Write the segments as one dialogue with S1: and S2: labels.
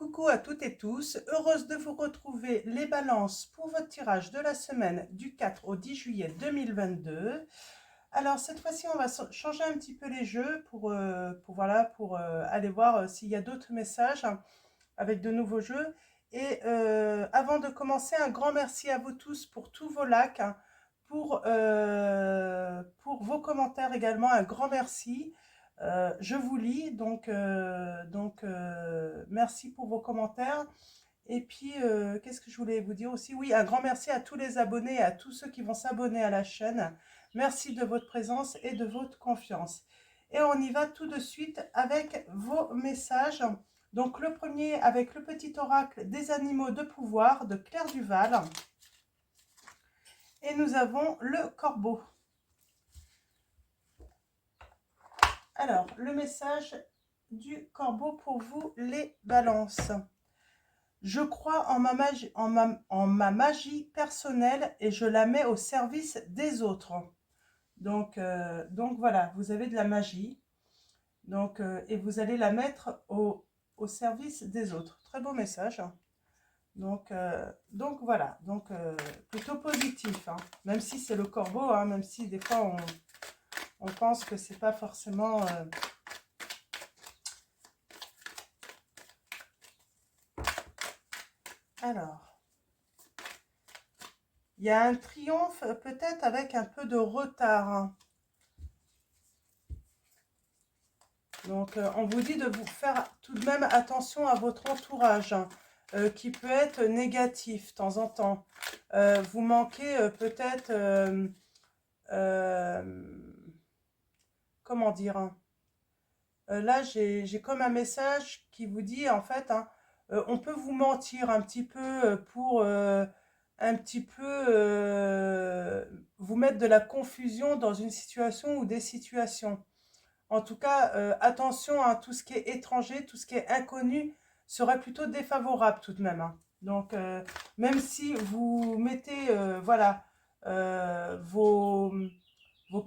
S1: Coucou à toutes et tous, heureuse de vous retrouver les balances pour votre tirage de la semaine du 4 au 10 juillet 2022. Alors cette fois-ci on va changer un petit peu les jeux pour aller voir s'il y a d'autres messages avec de nouveaux jeux. Et avant de commencer, un grand merci à vous tous pour tous vos likes, pour vos commentaires également, un grand merci. Je vous lis, merci pour vos commentaires. Et puis, qu'est-ce que je voulais vous dire aussi? Oui, un grand merci à tous les abonnés et à tous ceux qui vont s'abonner à la chaîne. Merci de votre présence et de votre confiance. Et on y va tout de suite avec vos messages. Donc le premier avec le petit oracle des animaux de pouvoir de Claire Duval. Et nous avons le corbeau. Alors, le message du corbeau pour vous, les balances. Je crois en ma magie personnelle et je la mets au service des autres. Donc voilà, vous avez de la magie. Et vous allez la mettre au service des autres. Très beau message. Voilà, plutôt positif, hein. Même si c'est le corbeau, hein, même si des fois on pense que c'est pas forcément... Alors, il y a un triomphe peut-être avec un peu de retard, hein. Donc, on vous dit de vous faire tout de même attention à votre entourage, hein, qui peut être négatif de temps en temps. Vous manquez peut-être... comment dire, hein, là, j'ai comme un message qui vous dit, en fait, hein, on peut vous mentir un petit peu pour un petit peu vous mettre de la confusion dans une situation ou des situations. En tout cas, attention à tout ce qui est étranger, tout ce qui est inconnu serait plutôt défavorable tout de même, hein. Donc, même si vous mettez, voilà, vos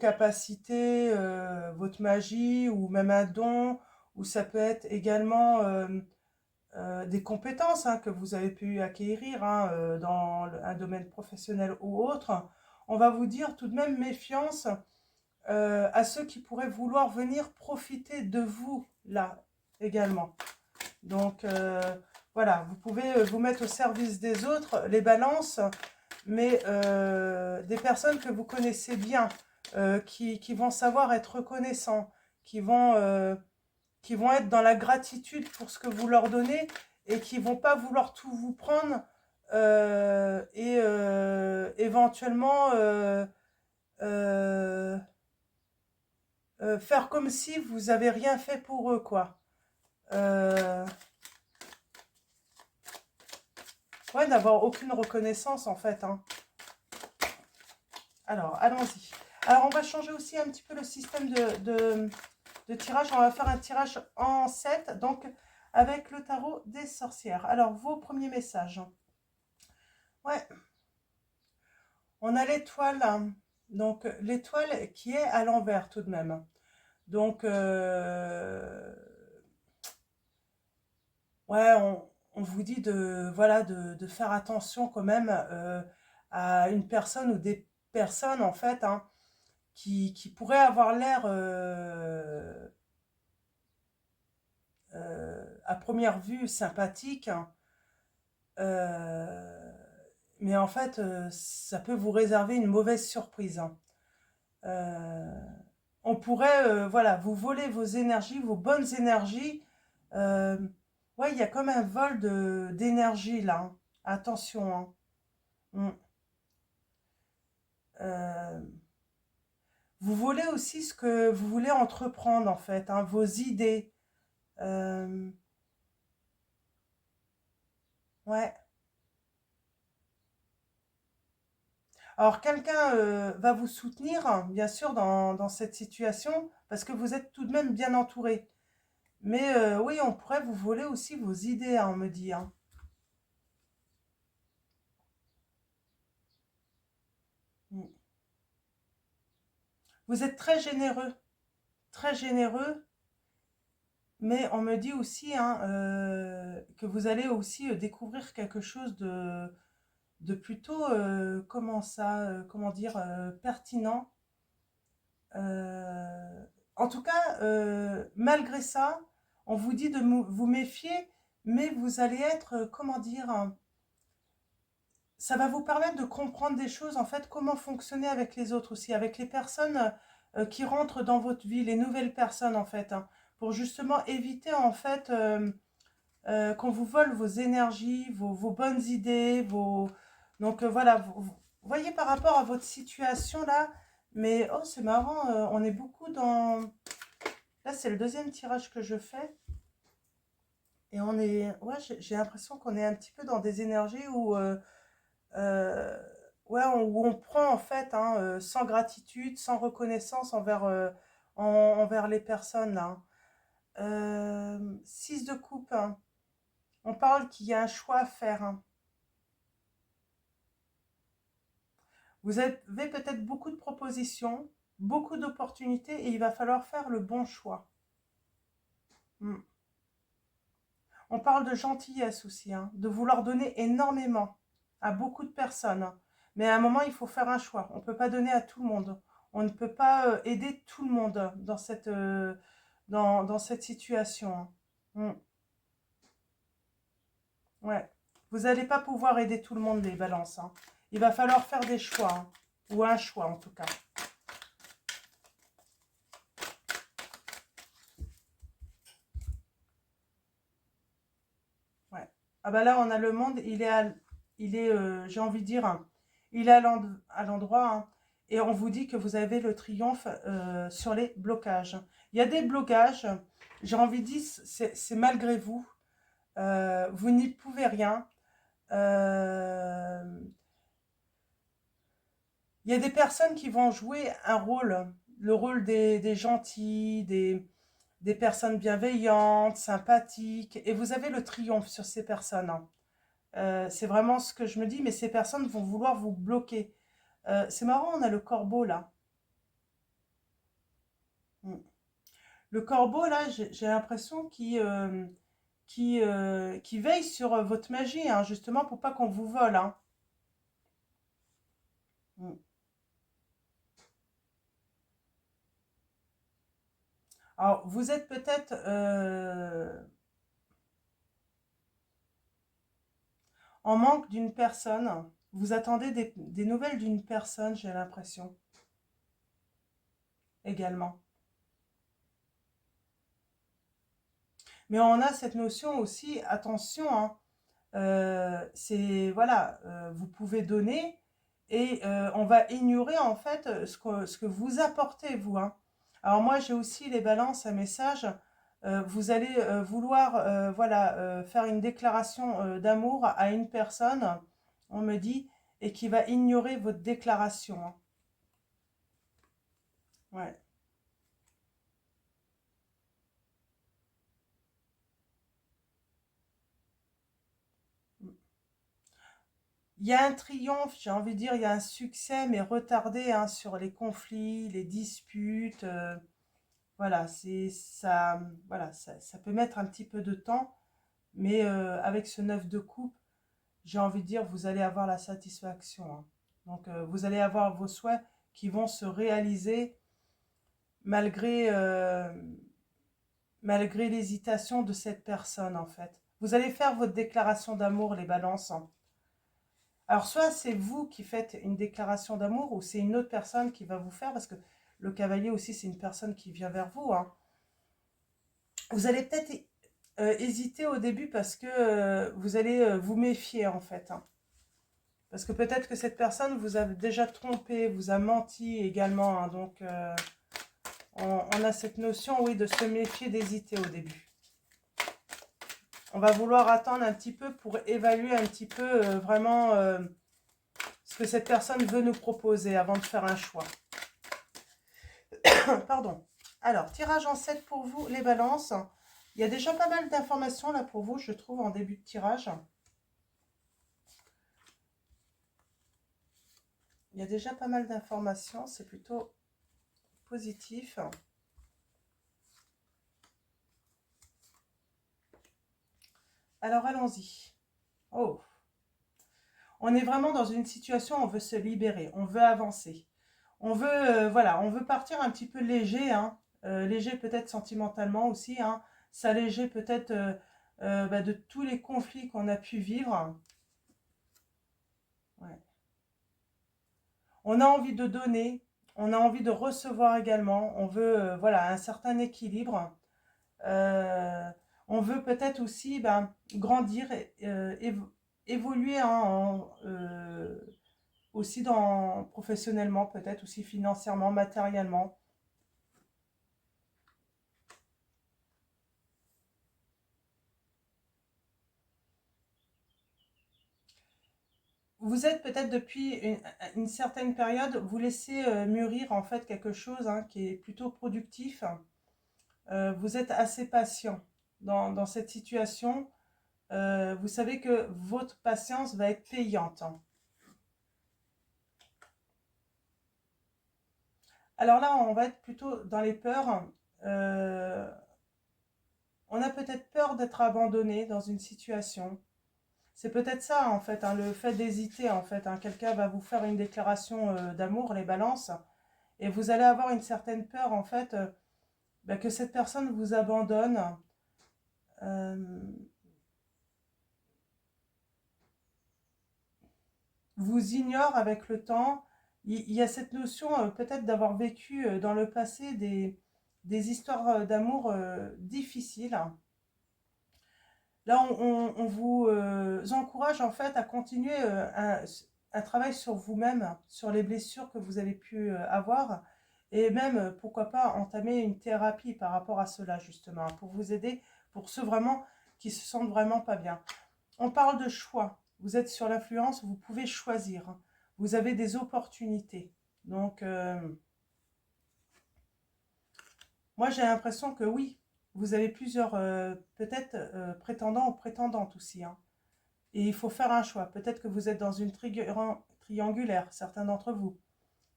S1: capacités, votre magie ou même un don, ou ça peut être également des compétences, hein, que vous avez pu acquérir, hein, dans un domaine professionnel ou autre, on va vous dire tout de même méfiance à ceux qui pourraient vouloir venir profiter de vous là également. Donc voilà, vous pouvez vous mettre au service des autres, les balances, mais des personnes que vous connaissez bien, qui vont savoir être reconnaissants, qui vont être dans la gratitude pour ce que vous leur donnez et qui vont pas vouloir tout vous prendre et éventuellement euh, faire comme si vous avez rien fait pour eux, quoi. Ouais, d'avoir aucune reconnaissance, en fait, hein. Alors, allons-y. Alors, on va changer aussi un petit peu le système de tirage. On va faire un tirage en 7, donc avec le tarot des sorcières. Alors, vos premiers messages. Ouais, on a l'étoile, hein. Donc, l'étoile qui est à l'envers tout de même. Donc, ouais, on vous dit voilà, de faire attention quand même à une personne ou des personnes, en fait, hein, qui pourraient avoir l'air, à première vue, sympathique, hein, euh, mais en fait, ça peut vous réserver une mauvaise surprise, hein. Euh, on pourrait, voilà, vous voler vos énergies, vos bonnes énergies. Euh, ouais, il y a comme un vol d'énergie là, hein. Attention, hein. Mm. Euh, vous volez aussi ce que vous voulez entreprendre en fait, hein, vos idées. Euh, ouais. Alors quelqu'un va vous soutenir, hein, bien sûr, dans cette situation, parce que vous êtes tout de même bien entouré. Mais oui, on pourrait vous voler aussi vos idées, hein, on me dit, hein. Mm. Vous êtes très généreux, mais on me dit aussi hein, que vous allez aussi découvrir quelque chose de plutôt, comment dire, pertinent. Euh, En tout cas, malgré ça, on vous dit de vous méfier, mais vous allez être, comment dire, ça va vous permettre de comprendre des choses, en fait, comment fonctionner avec les autres aussi, avec les personnes qui rentrent dans votre vie, les nouvelles personnes, en fait, hein, pour justement éviter, en fait, qu'on vous vole vos énergies, vos bonnes idées, vos... Donc voilà, vous voyez par rapport à votre situation là, mais oh c'est marrant, on est beaucoup dans... Là c'est le deuxième tirage que je fais, et on est... Ouais, j'ai l'impression qu'on est un petit peu dans des énergies où... euh, ouais, où on prend en fait, hein, sans gratitude, sans reconnaissance envers, envers les personnes là. 6 de coupe, hein. On parle qu'il y a un choix à faire, hein. Vous avez peut-être beaucoup de propositions, beaucoup d'opportunités et il va falloir faire le bon choix. Hmm. On parle de gentillesse aussi, hein, de vouloir donner énormément à beaucoup de personnes. Mais à un moment, il faut faire un choix. On ne peut pas donner à tout le monde. On ne peut pas aider tout le monde dans cette situation, hein. Hmm. Ouais. Vous n'allez pas pouvoir aider tout le monde, les balances, hein. Il va falloir faire des choix, hein, ou un choix en tout cas. Ouais. Ah bah là, on a le monde, j'ai envie de dire, hein, il est à l'endroit, hein, et on vous dit que vous avez le triomphe sur les blocages. Il y a des blocages, j'ai envie de dire, c'est malgré vous, vous n'y pouvez rien. Euh, il y a des personnes qui vont jouer un rôle, le rôle des gentils, des personnes bienveillantes, sympathiques, et vous avez le triomphe sur ces personnes, hein. C'est vraiment ce que je me dis, mais ces personnes vont vouloir vous bloquer. C'est marrant, on a le corbeau là. Mm. Le corbeau là, j'ai l'impression qu'il veille sur votre magie, hein, justement pour pas qu'on vous vole, hein. Mm. Alors, vous êtes peut-être en manque d'une personne. Vous attendez des nouvelles d'une personne, j'ai l'impression, également. Mais on a cette notion aussi, attention, hein, c'est, voilà, vous pouvez donner et on va ignorer en fait ce que vous apportez, vous, hein. Alors moi, j'ai aussi les balances, un message. Vous allez vouloir, voilà, faire une déclaration d'amour à une personne, on me dit, et qui va ignorer votre déclaration, hein. Ouais. Il y a un triomphe, j'ai envie de dire, il y a un succès, mais retardé hein, sur les conflits, les disputes. Voilà, c'est ça, voilà, ça peut mettre un petit peu de temps, mais avec ce 9 de coupe, j'ai envie de dire, vous allez avoir la satisfaction, hein. Donc, vous allez avoir vos souhaits qui vont se réaliser malgré, malgré l'hésitation de cette personne, en fait. Vous allez faire votre déclaration d'amour, les balances, hein. Alors, soit c'est vous qui faites une déclaration d'amour, ou c'est une autre personne qui va vous faire, parce que le cavalier aussi, c'est une personne qui vient vers vous, hein. Vous allez peut-être hésiter au début parce que vous allez vous méfier, en fait, hein. Parce que peut-être que cette personne vous a déjà trompé, vous a menti également, hein. Donc, on a cette notion, oui, de se méfier, d'hésiter au début. On va vouloir attendre un petit peu pour évaluer un petit peu vraiment ce que cette personne veut nous proposer avant de faire un choix. Pardon. Alors, tirage en 7 pour vous, les balances. Il y a déjà pas mal d'informations là pour vous, je trouve, en début de tirage. Il y a déjà pas mal d'informations, c'est plutôt positif. Alors allons-y. Oh, on est vraiment dans une situation où on veut se libérer, on veut avancer. On veut, voilà, on veut partir un petit peu léger, hein, léger peut-être sentimentalement aussi, hein, s'alléger peut-être bah, de tous les conflits qu'on a pu vivre. Ouais. On a envie de donner, on a envie de recevoir également. On veut, voilà, un certain équilibre. Euh, on veut peut-être aussi ben, grandir, évoluer hein, aussi professionnellement, peut-être aussi financièrement, matériellement. Vous êtes peut-être depuis une certaine période, vous laissez mûrir en fait quelque chose hein, qui est plutôt productif. Vous êtes assez patient dans cette situation. Vous savez que votre patience va être payante. Alors là, on va être plutôt dans les peurs. Euh, on a peut-être peur d'être abandonné dans une situation. C'est peut-être ça, en fait, hein, le fait d'hésiter, en fait. Hein. Quelqu'un va vous faire une déclaration d'amour, les balances, et vous allez avoir une certaine peur, en fait, bah, que cette personne vous abandonne. euh, vous ignore avec le temps. Il y a cette notion peut-être d'avoir vécu dans le passé des histoires d'amour difficiles. Là, on vous encourage en fait à continuer un travail sur vous-même, sur les blessures que vous avez pu avoir, et même, pourquoi pas, entamer une thérapie par rapport à cela, justement, pour vous aider, pour ceux vraiment qui se sentent vraiment pas bien. On parle de choix. Vous êtes sur l'influence, vous pouvez choisir. Vous avez des opportunités. Donc, moi, j'ai l'impression que oui, vous avez plusieurs, peut-être, prétendants ou prétendantes aussi. Hein. Et il faut faire un choix. Peut-être que vous êtes dans une triangulaire, certains d'entre vous.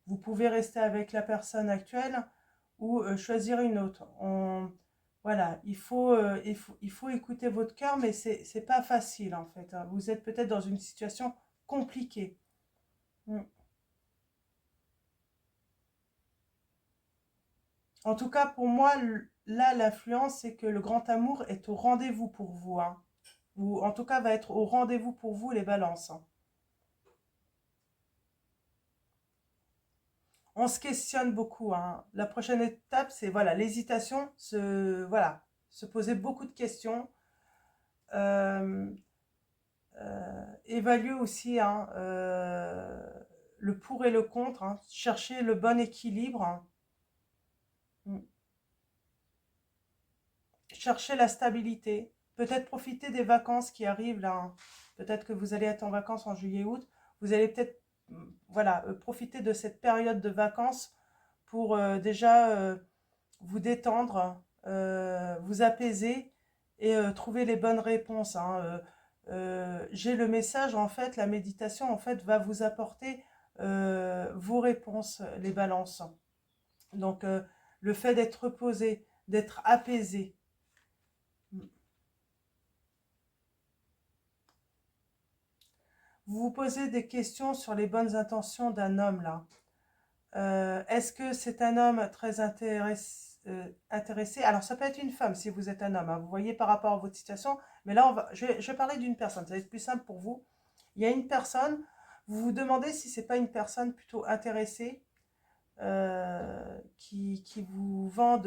S1: Vous pouvez rester avec la personne actuelle ou choisir une autre. Voilà, il faut écouter votre cœur, mais c'est pas facile en fait. Hein. Vous êtes peut-être dans une situation compliquée. Mm. En tout cas, pour moi, là, l'influence, c'est que le grand amour est au rendez-vous pour vous. Hein. Ou en tout cas, va être au rendez-vous pour vous, les balances. Hein. On se questionne beaucoup. Hein. La prochaine étape, c'est voilà, l'hésitation, voilà, se poser beaucoup de questions. Euh, évaluer aussi hein, le pour et le contre, hein, chercher le bon équilibre, hein, chercher la stabilité, peut-être profiter des vacances qui arrivent là. Hein. Peut-être que vous allez être en vacances en juillet-août. Vous allez peut-être voilà, profiter de cette période de vacances pour déjà vous détendre, vous apaiser et trouver les bonnes réponses. Hein. J'ai le message, en fait, la méditation, en fait, va vous apporter vos réponses, les balances. Donc, le fait d'être reposé, d'être apaisé. Vous vous posez des questions sur les bonnes intentions d'un homme, là. Est-ce que c'est un homme très intéressé? Alors, ça peut être une femme si vous êtes un homme. Hein, vous voyez par rapport à votre situation. Mais là, je vais parler d'une personne. Ça va être plus simple pour vous. Il y a une personne. Vous vous demandez si c'est pas une personne plutôt intéressée qui vous vend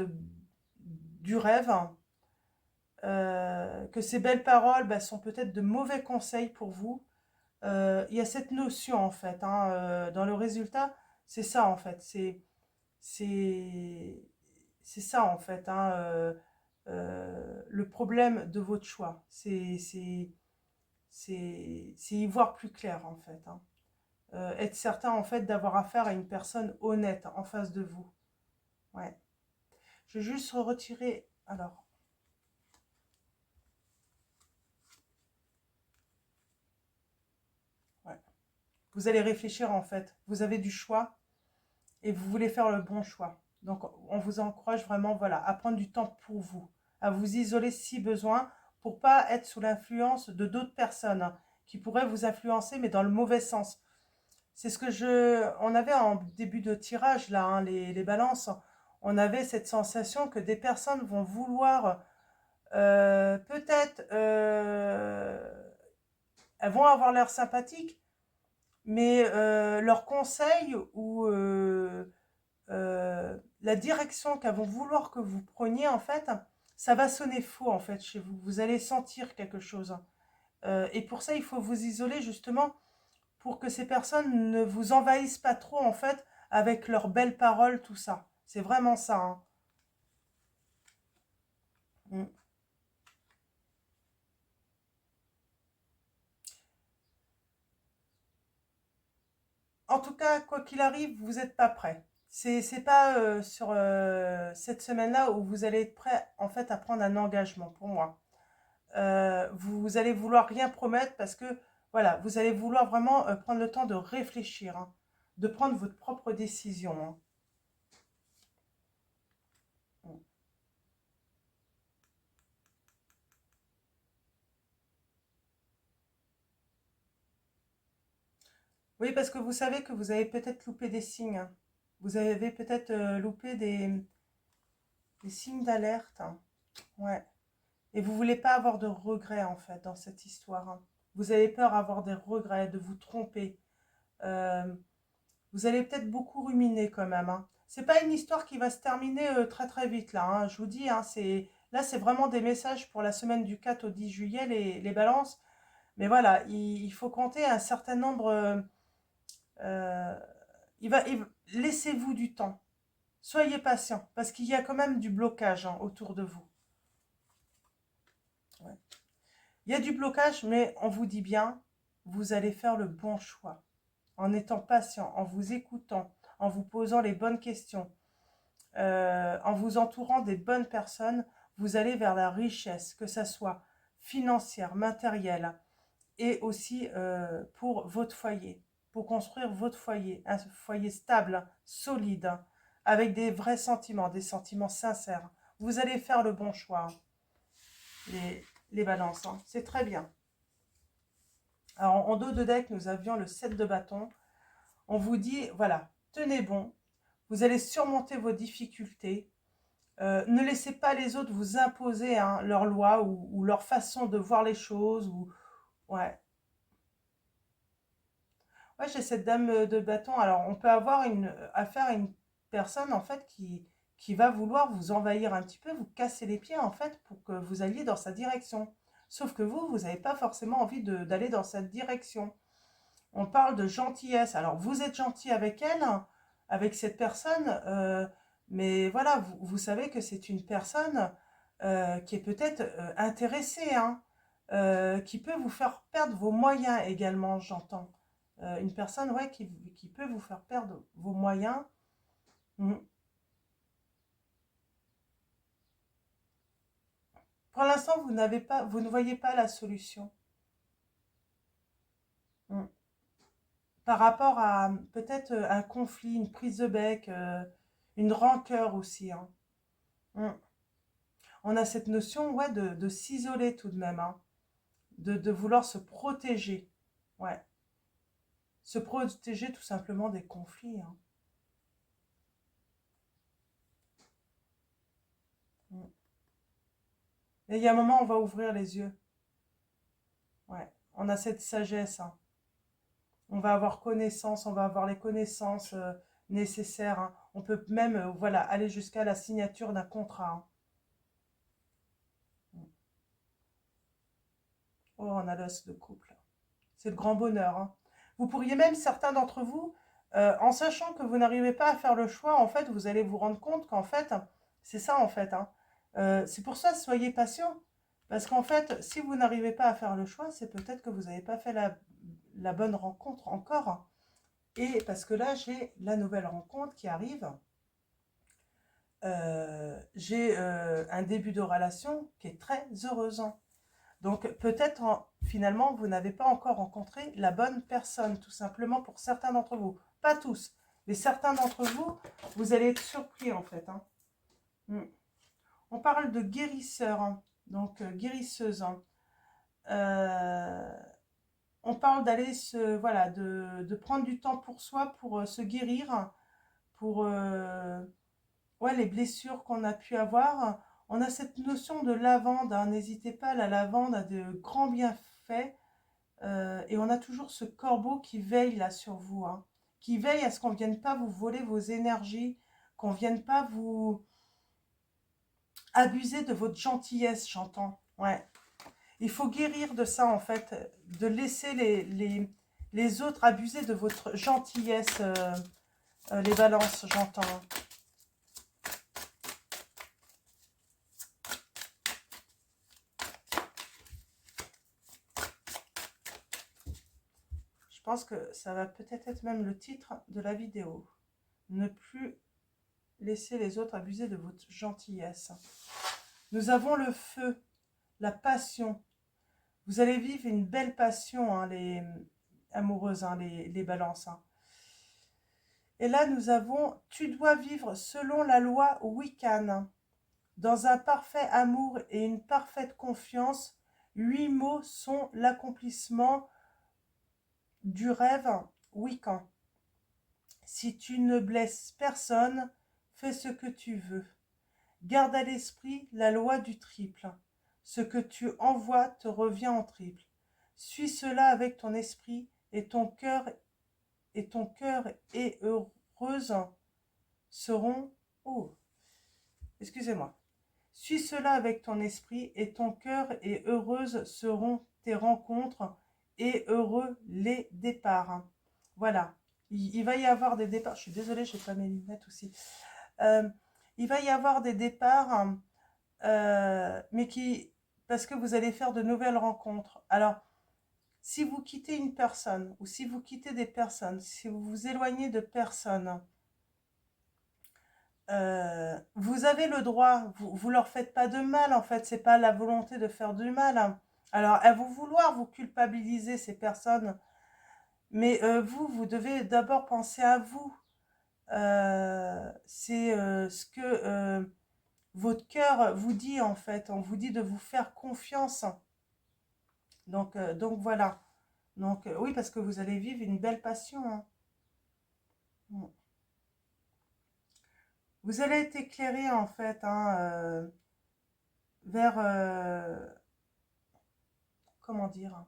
S1: du rêve. Que ces belles paroles bah, sont peut-être de mauvais conseils pour vous. Il y a cette notion en fait. Hein, dans le résultat, c'est ça en fait. C'est c'est ça en fait, hein, le problème de votre choix. C'est y voir plus clair en fait. Hein. Être certain en fait d'avoir affaire à une personne honnête en face de vous. Ouais. Je vais juste retirer. Alors, ouais. Vous allez réfléchir en fait. Vous avez du choix et vous voulez faire le bon choix. Donc, on vous encourage vraiment, voilà, à prendre du temps pour vous, à vous isoler si besoin pour pas être sous l'influence de d'autres personnes hein, qui pourraient vous influencer, mais dans le mauvais sens. C'est ce que on avait en début de tirage là, hein, les balances. On avait cette sensation que des personnes vont vouloir peut-être, elles vont avoir l'air sympathiques, mais leurs conseils ou la direction qu'elles vont vouloir que vous preniez, en fait, ça va sonner faux, en fait, chez vous. Vous allez sentir quelque chose. Et pour ça, il faut vous isoler, justement, pour que ces personnes ne vous envahissent pas trop, en fait, avec leurs belles paroles, tout ça. C'est vraiment ça, hein. Mm. En tout cas, quoi qu'il arrive, vous n'êtes pas prêt. C'est pas sur cette semaine-là où vous allez être prêt, en fait, à prendre un engagement, pour moi. Vous allez vouloir rien promettre parce que, voilà, vous allez vouloir vraiment prendre le temps de réfléchir, hein, de prendre votre propre décision, hein. Mm. Oui, parce que vous savez que vous avez peut-être loupé des signes, hein. Vous avez peut-être loupé des signes d'alerte, hein. Ouais. Et vous voulez pas avoir de regrets, en fait, dans cette histoire, hein. Vous avez peur d'avoir des regrets, de vous tromper. Euh, Vous allez peut-être beaucoup ruminer quand même, hein. C'est pas une histoire qui va se terminer très très vite là, hein. Je vous dis, hein, là c'est vraiment des messages pour la semaine du 4 au 10 juillet, les balances. Mais voilà, il faut compter un certain nombre. Euh, laissez-vous du temps. Soyez patient, parce qu'il y a quand même du blocage hein, autour de vous. Ouais. Il y a du blocage, mais on vous dit bien, vous allez faire le bon choix. En étant patient, en vous écoutant, en vous posant les bonnes questions. En vous entourant des bonnes personnes, vous allez vers la richesse, que ça soit financière, matérielle, et aussi pour votre foyer, pour construire votre foyer, un foyer stable, solide, avec des vrais sentiments, des sentiments sincères. Vous allez faire le bon choix, hein, les balances, hein. C'est très bien. Alors, en dos de deck, nous avions le 7 de bâton. On vous dit, voilà, tenez bon, vous allez surmonter vos difficultés. Ne laissez pas les autres vous imposer hein, leurs lois ou leur façon de voir les choses. Ouais, ouais j'ai cette dame de bâton. Alors, on peut avoir affaire à une personne, en fait, qui va vouloir vous envahir un petit peu, vous casser les pieds, en fait, pour que vous alliez dans sa direction. Sauf que vous n'avez pas forcément envie d'aller dans cette direction. On parle de gentillesse. Alors, vous êtes gentil avec elle, hein, avec cette personne, mais voilà, vous savez que c'est une personne qui est peut-être intéressée, hein, qui peut vous faire perdre vos moyens également, j'entends. Une personne, ouais, qui peut vous faire perdre vos moyens. Mm. Pour l'instant, vous ne voyez pas la solution. Mm. Par rapport à peut-être un conflit, une prise de bec, une rancœur aussi, hein. Mm. On a cette notion ouais, de s'isoler tout de même, hein, de vouloir se protéger. Ouais. Se protéger tout simplement des conflits, hein. Mm. Et il y a un moment, on va ouvrir les yeux. Ouais. On a cette sagesse, hein. On va avoir connaissance, on va avoir les connaissances nécessaires, hein. On peut même voilà, aller jusqu'à la signature d'un contrat, hein. Mm. Oh, on a l'os de couple. C'est le grand bonheur, hein. Vous pourriez même, certains d'entre vous, en sachant que vous n'arrivez pas à faire le choix, en fait, vous allez vous rendre compte qu'en fait, c'est ça en fait, hein. C'est pour ça, soyez patient. Parce qu'en fait, si vous n'arrivez pas à faire le choix, c'est peut-être que vous n'avez pas fait la bonne rencontre encore. Et parce que là, j'ai la nouvelle rencontre qui arrive. J'ai un début de relation qui est très heureuse. Donc peut-être finalement vous n'avez pas encore rencontré la bonne personne, tout simplement pour certains d'entre vous. Pas tous, mais certains d'entre vous, vous allez être surpris en fait, hein. Mm. On parle de guérisseur, hein. donc guérisseuse. Hein. On parle d'aller voilà, de prendre du temps pour soi, pour se guérir, pour ouais, les blessures qu'on a pu avoir. On a cette notion de lavande, hein. N'hésitez pas, la lavande a de grands bienfaits. Et on a toujours ce corbeau qui veille là sur vous, hein, qui veille à ce qu'on ne vienne pas vous voler vos énergies, qu'on ne vienne pas vous abuser de votre gentillesse, j'entends. Ouais. Il faut guérir de ça, en fait, de laisser les autres abuser de votre gentillesse, les balances, j'entends. Je pense que ça va peut-être être même le titre de la vidéo. Ne plus laisser les autres abuser de votre gentillesse. Nous avons le feu, la passion. Vous allez vivre une belle passion, hein, les amoureuses, hein, les balances. Hein. Et là, nous avons, tu dois vivre selon la loi Wiccan, dans un parfait amour et une parfaite confiance. 8 mots sont l'accomplissement du rêve Wiccan. Si tu ne blesses personne, fais ce que tu veux. Garde à l'esprit la loi du triple. Ce que tu envoies te revient en triple. Suis cela avec ton esprit et ton cœur et heureuse seront... Oh, excusez-moi. Suis cela avec ton esprit et ton cœur et heureuse seront tes rencontres et heureux les départs. Voilà. Il va y avoir des départs. Je suis désolée, je n'ai pas mes lunettes aussi. Il va y avoir des départs, mais parce que vous allez faire de nouvelles rencontres. Alors, si vous quittez une personne, ou si vous quittez des personnes, si vous vous éloignez de personnes, vous avez le droit, vous leur faites pas de mal, en fait, c'est pas la volonté de faire du mal. Hein. Alors, à vous vouloir vous culpabiliser ces personnes, mais vous devez d'abord penser à vous. C'est ce que votre cœur vous dit, en fait. On vous dit de vous faire confiance. Donc voilà. Donc oui, parce que vous allez vivre une belle passion. Hein. Vous allez être éclairé, en fait, hein, vers... comment dire, hein.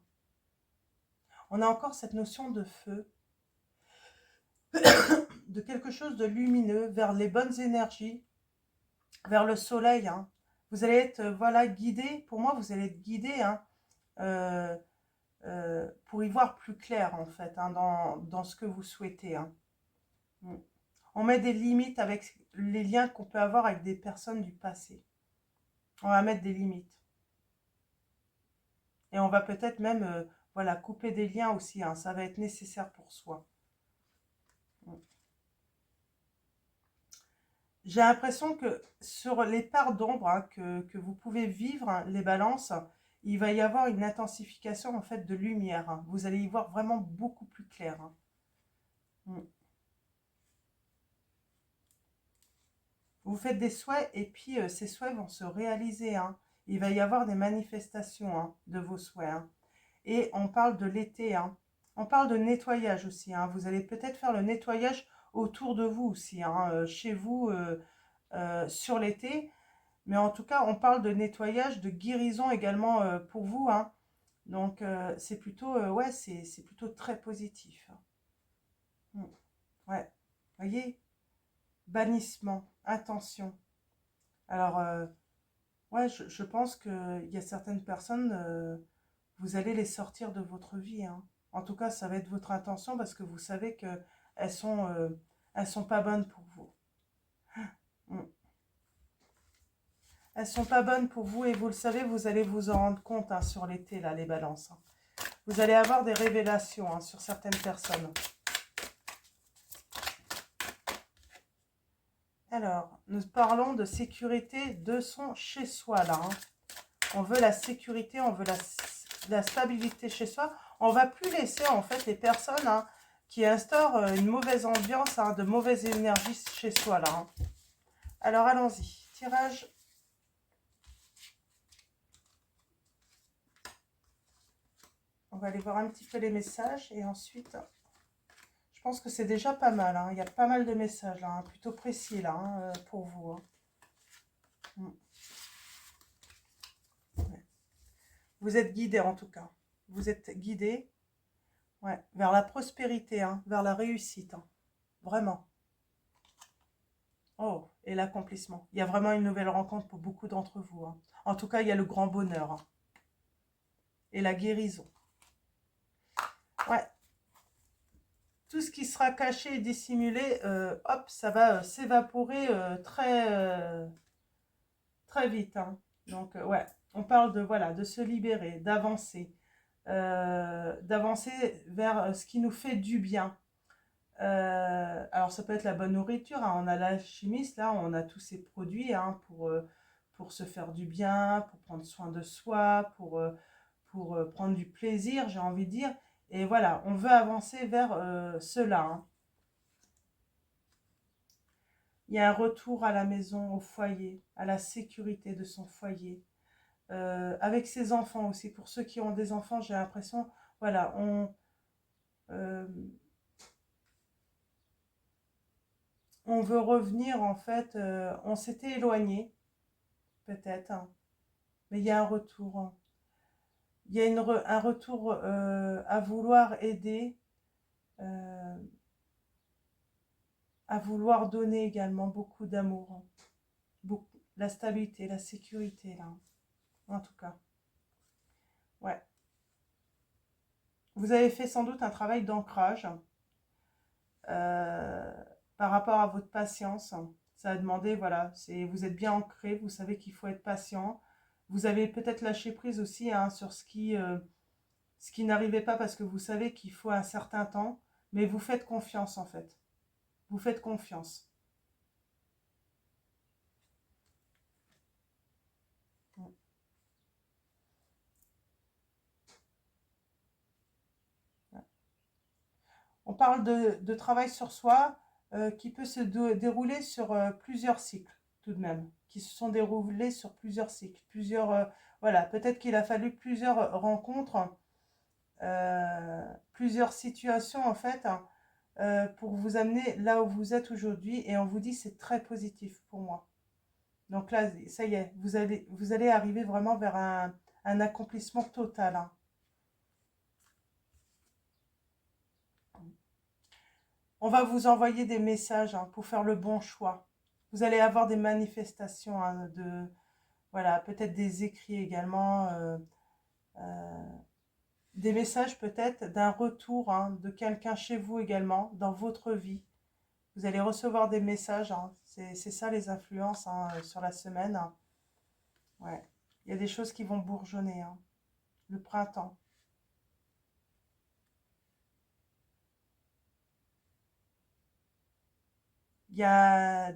S1: On a encore cette notion de feu, de quelque chose de lumineux, vers les bonnes énergies, vers le soleil. Hein. Vous allez être, voilà, guidé. Pour moi, vous allez être guidé, hein, pour y voir plus clair, en fait, hein, dans ce que vous souhaitez. Hein. On met des limites avec les liens qu'on peut avoir avec des personnes du passé. On va mettre des limites. Et on va peut-être même voilà, couper des liens aussi. Hein. Ça va être nécessaire pour soi. J'ai l'impression que sur les parts d'ombre, hein, que vous pouvez vivre, hein, les balances, il va y avoir une intensification, en fait, de lumière. Hein. Vous allez y voir vraiment beaucoup plus clair. Hein. Vous faites des souhaits et puis ces souhaits vont se réaliser. Hein. Il va y avoir des manifestations, hein, de vos souhaits. Hein. Et on parle de l'été. Hein. On parle de nettoyage aussi. Hein. Vous allez peut-être faire le nettoyage autour de vous aussi, hein, chez vous, sur l'été. Mais en tout cas, on parle de nettoyage, de guérison également pour vous. Hein. Donc, c'est plutôt, ouais, c'est plutôt très positif. Hein. Ouais, voyez, bannissement, intention. Alors, ouais, je pense qu'il y a certaines personnes, vous allez les sortir de votre vie. Hein. En tout cas, ça va être votre intention parce que vous savez elles sont pas bonnes pour vous. Elles sont pas bonnes pour vous et vous le savez, vous allez vous en rendre compte, hein, sur l'été, là, les balances. Hein. Vous allez avoir des révélations, hein, sur certaines personnes. Alors, nous parlons de sécurité de son chez-soi, là. Hein. On veut la sécurité, on veut la stabilité chez soi. On va plus laisser, en fait, les personnes, hein, qui instaurent une mauvaise ambiance, hein, de mauvaise énergie chez soi, là. Hein. Alors, allons-y. Tirage va aller voir un petit peu les messages et ensuite, je pense que c'est déjà pas mal, hein. Il y a pas mal de messages là, hein, plutôt précis là, hein, pour vous, hein. Mm. Ouais. Vous êtes guidé en tout cas. Vous êtes guidé, ouais, vers la prospérité, hein, vers la réussite, hein. Vraiment. Oh, et l'accomplissement. Il y a vraiment une nouvelle rencontre pour beaucoup d'entre vous, hein. En tout cas, il y a le grand bonheur, hein, et la guérison. Ouais. Tout ce qui sera caché et dissimulé, hop, ça va s'évaporer très vite, hein. Donc, ouais, on parle de, voilà, de se libérer, d'avancer vers ce qui nous fait du bien. Alors, ça peut être la bonne nourriture, hein. On a l'alchimiste, là, on a tous ces produits, hein, pour se faire du bien, pour prendre soin de soi, pour prendre du plaisir, j'ai envie de dire. Et voilà, on veut avancer vers cela, hein. Il y a un retour à la maison, au foyer, à la sécurité de son foyer. Avec ses enfants aussi. Pour ceux qui ont des enfants, j'ai l'impression, voilà, euh, on veut revenir, en fait, on s'était éloigné, peut-être, hein, mais il y a un retour, hein. Il y a un retour à vouloir aider, euh, à vouloir donner également beaucoup d'amour, hein. Beaucoup, la stabilité, la sécurité, là, hein, en tout cas. Ouais. Vous avez fait sans doute un travail d'ancrage euh, par rapport à votre patience. Ça a demandé, voilà, vous êtes bien ancré, vous savez qu'il faut être patient. Vous avez peut-être lâché prise aussi, hein, sur ce qui n'arrivait pas parce que vous savez qu'il faut un certain temps, mais vous faites confiance en fait. Vous faites confiance. On parle de travail sur soi qui peut se dérouler sur plusieurs cycles tout de même, qui se sont déroulés sur plusieurs cycles, voilà, peut-être qu'il a fallu plusieurs rencontres, plusieurs situations en fait, hein, pour vous amener là où vous êtes aujourd'hui et on vous dit c'est très positif pour moi. Donc là, ça y est, vous allez arriver vraiment vers un accomplissement total, hein. On va vous envoyer des messages, hein, pour faire le bon choix. Vous allez avoir des manifestations, hein, voilà, peut-être des écrits également, euh, des messages peut-être d'un retour, hein, de quelqu'un chez vous également, dans votre vie. Vous allez recevoir des messages, hein. C'est ça les influences, hein, sur la semaine, hein. Ouais. Il y a des choses qui vont bourgeonner, hein. Le printemps. Il y a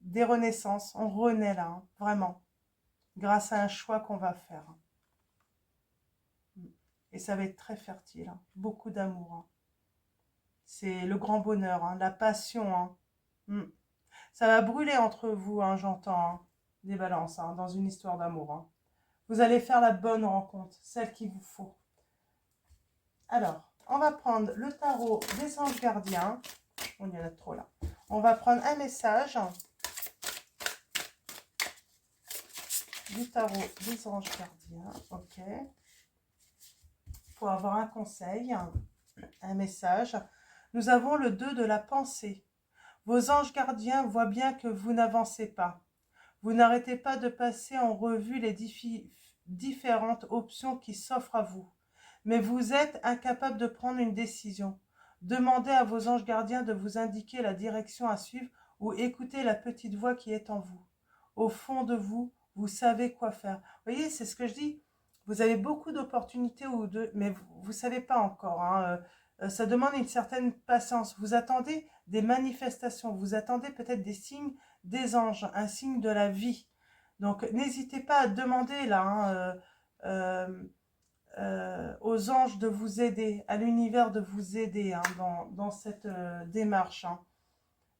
S1: des renaissances. On renaît là, hein, vraiment, grâce à un choix qu'on va faire. Et ça va être très fertile, hein. Beaucoup d'amour, hein. C'est le grand bonheur, hein, la passion, hein. Mm. Ça va brûler entre vous, hein, j'entends, hein, des balances, hein, dans une histoire d'amour, hein. Vous allez faire la bonne rencontre, celle qu'il vous faut. Alors, on va prendre le tarot des anges gardiens. On y en a trop là. On va prendre un message du tarot des anges gardiens. Ok. Pour avoir un conseil, un message. Nous avons le 2 de la pensée. Vos anges gardiens voient bien que vous n'avancez pas. Vous n'arrêtez pas de passer en revue les différentes options qui s'offrent à vous. Mais vous êtes incapable de prendre une décision. Demandez à vos anges gardiens de vous indiquer la direction à suivre ou écoutez la petite voix qui est en vous. Au fond de vous, vous savez quoi faire. Vous voyez, c'est ce que je dis. Vous avez beaucoup d'opportunités, mais vous ne savez pas encore, hein. Ça demande une certaine patience. Vous attendez des manifestations, vous attendez peut-être des signes des anges, un signe de la vie. Donc n'hésitez pas à demander là, hein, aux anges de vous aider, à l'univers de vous aider, hein, dans cette démarche, hein,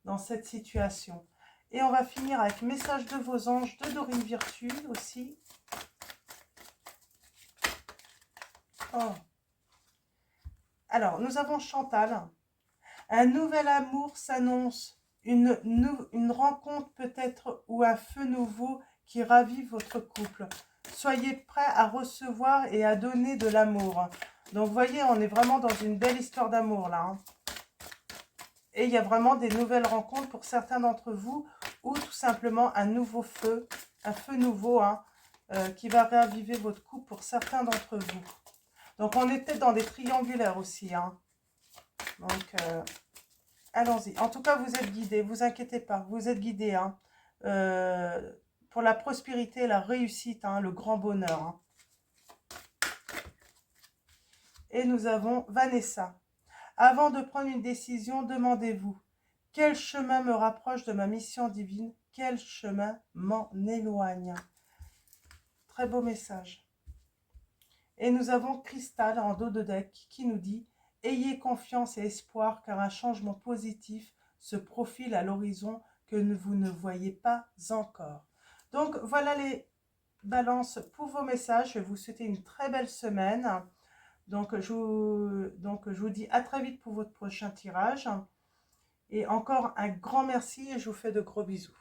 S1: dans cette situation. Et on va finir avec message de vos anges de Dorine Virtue aussi. Oh, Alors, nous avons Chantal. Un nouvel amour s'annonce, une rencontre peut-être ou un feu nouveau qui ravive votre couple. Soyez prêts à recevoir et à donner de l'amour. Donc, vous voyez, on est vraiment dans une belle histoire d'amour, là. Hein. Et il y a vraiment des nouvelles rencontres pour certains d'entre vous, ou tout simplement un nouveau feu, un feu nouveau, hein, qui va raviver votre couple pour certains d'entre vous. Donc, on est peut-être dans des triangulaires aussi, hein. Donc, allons-y. En tout cas, vous êtes guidés, vous inquiétez pas, vous êtes guidés, hein, pour la prospérité, la réussite, hein, le grand bonheur. Hein. Et nous avons Vanessa. Avant de prendre une décision, demandez-vous, quel chemin me rapproche de ma mission divine? Quel chemin m'en éloigne? Très beau message. Et nous avons Cristal en dos de deck qui nous dit, ayez confiance et espoir car un changement positif se profile à l'horizon que vous ne voyez pas encore. Donc voilà les balances pour vos messages. Je vais vous souhaiter une très belle semaine. Donc je vous dis à très vite pour votre prochain tirage. Et encore un grand merci et je vous fais de gros bisous.